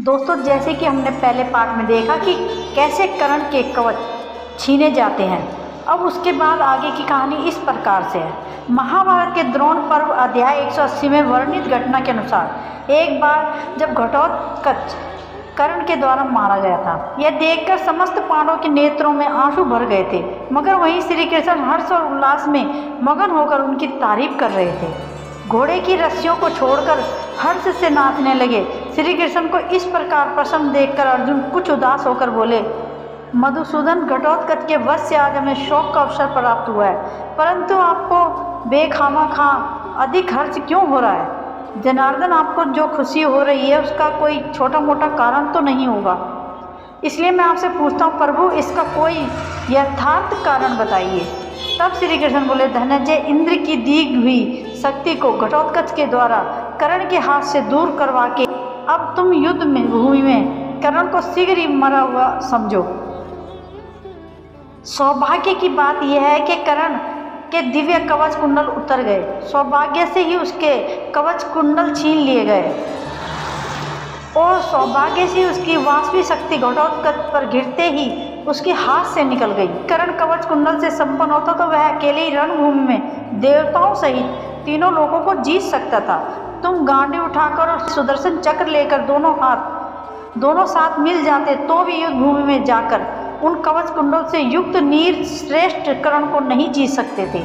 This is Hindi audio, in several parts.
दोस्तों, जैसे कि हमने पहले पार्ट में देखा कि कैसे कर्ण के कवच छीने जाते हैं, अब उसके बाद आगे की कहानी इस प्रकार से है। महाभारत के द्रोण पर्व अध्याय 180 में वर्णित घटना के अनुसार एक बार जब घटोत्कच कर्ण के द्वारा मारा गया था, यह देखकर समस्त पांडवों के नेत्रों में आंसू भर गए थे, मगर वहीं श्री कृष्ण हर्ष और उल्लास में मगन होकर उनकी तारीफ कर रहे थे। घोड़े की रस्सियों को छोड़कर हर्ष से नाचने लगे। श्री कृष्ण को इस प्रकार प्रसन्न देखकर अर्जुन कुछ उदास होकर बोले, मधुसूदन, घटोत्कच के वश से आज हमें शोक का अवसर प्राप्त हुआ है, परंतु आपको बेखामा अधिक हर्ष क्यों हो रहा है? जनार्दन, आपको जो खुशी हो रही है उसका कोई छोटा मोटा कारण तो नहीं होगा, इसलिए मैं आपसे पूछता हूँ प्रभु, इसका कोई यथार्थ कारण बताइए। तब श्री कृष्ण बोले, धनंजय, इंद्र की दी हुई शक्ति को घटोत्कच के द्वारा कर्ण के हाथ से दूर करवा के अब तुम युद्ध में भूमि में कर्ण को शीघ्र ही मरा हुआ समझो। सौभाग्य की बात यह है कि कर्ण के दिव्य कवच कुंडल उतर गए। सौभाग्य से ही उसके कवच कुंडल छीन लिए गए और सौभाग्य से उसकी वास्तविक शक्ति घटोत्कच पर गिरते ही उसके हाथ से निकल गई। कर्ण कवच कुंडल से संपन्न होता तो वह अकेले ही रणभूमि में देवताओं सहित तीनों लोगों को जीत सकता था। तुम गांडी उठाकर और सुदर्शन चक्र लेकर दोनों साथ मिल जाते तो भी युद्ध भूमि में जाकर उन कवच कुंडल से युक्त नीर श्रेष्ठ कर्ण को नहीं जीत सकते थे।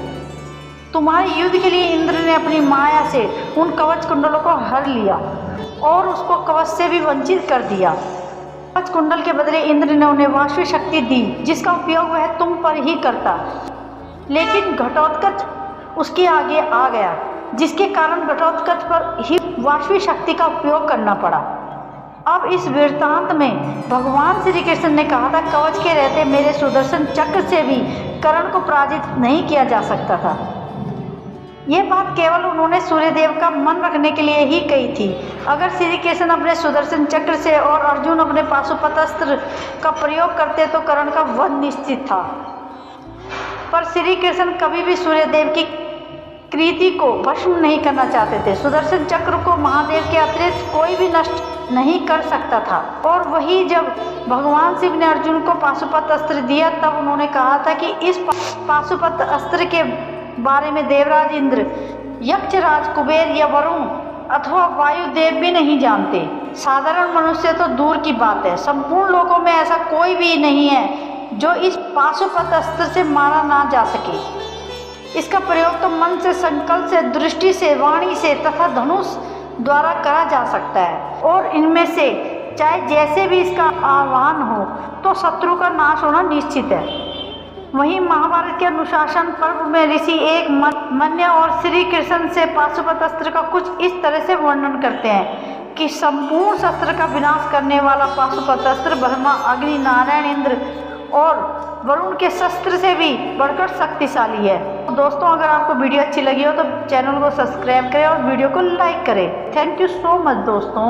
तुम्हारे युद्ध के लिए इंद्र ने अपनी माया से उन कवच कुंडलों को हर लिया और उसको कवच से भी वंचित कर दिया। कवच कुंडल के बदले इंद्र ने उन्हें वास्तविक शक्ति दी, जिसका उपयोग वह तुम पर ही करता, लेकिन घटोत्कच उसके आगे आ गया, जिसके कारण घटोत्कच पर ही वास्तविक शक्ति का उपयोग करना पड़ा। अब इस वृत्तांत में भगवान श्री कृष्ण ने कहा था, कवच के रहते मेरे सुदर्शन चक्र से भी कर्ण को पराजित नहीं किया जा सकता था। यह बात केवल उन्होंने सूर्यदेव का मन रखने के लिए ही कही थी। अगर श्री कृष्ण अपने सुदर्शन चक्र से और अर्जुन अपने पाशुपत अस्त्र का प्रयोग करते तो कर्ण का वध निश्चित था, पर श्री कृष्ण कभी भी सूर्यदेव की कृति को भस्म नहीं करना चाहते थे। सुदर्शन चक्र को महादेव के अतिरिक्त कोई भी नष्ट नहीं कर सकता था। और वही जब भगवान शिव ने अर्जुन को पाशुपत अस्त्र दिया, तब उन्होंने कहा था कि इस पाशुपत अस्त्र के बारे में देवराज इंद्र, यक्षराज कुबेर या वरुण अथवा वायुदेव भी नहीं जानते। साधारण मनुष्य तो दूर की बात है, संपूर्ण लोकों में ऐसा कोई भी नहीं है जो इस पाशुपत अस्त्र से मारा ना जा सके। इसका प्रयोग तो मन से, संकल्प से, दृष्टि से, वाणी से तथा धनुष द्वारा करा जा सकता है, और इनमें से चाहे जैसे भी इसका आह्वान हो तो शत्रु का नाश होना निश्चित है। वहीं महाभारत के अनुशासन पर्व में ऋषि एक मन्य और श्री कृष्ण से पाशुपत अस्त्र का कुछ इस तरह से वर्णन करते हैं कि संपूर्ण शस्त्र का विनाश करने वाला पाशुपत अस्त्र ब्रह्मा, अग्नि, नारायण, इंद्र और वरुण के शस्त्र से भी बढ़कर शक्तिशाली है। दोस्तों, अगर आपको वीडियो अच्छी लगी हो तो चैनल को सब्सक्राइब करें और वीडियो को लाइक करें। थैंक यू सो मच दोस्तों।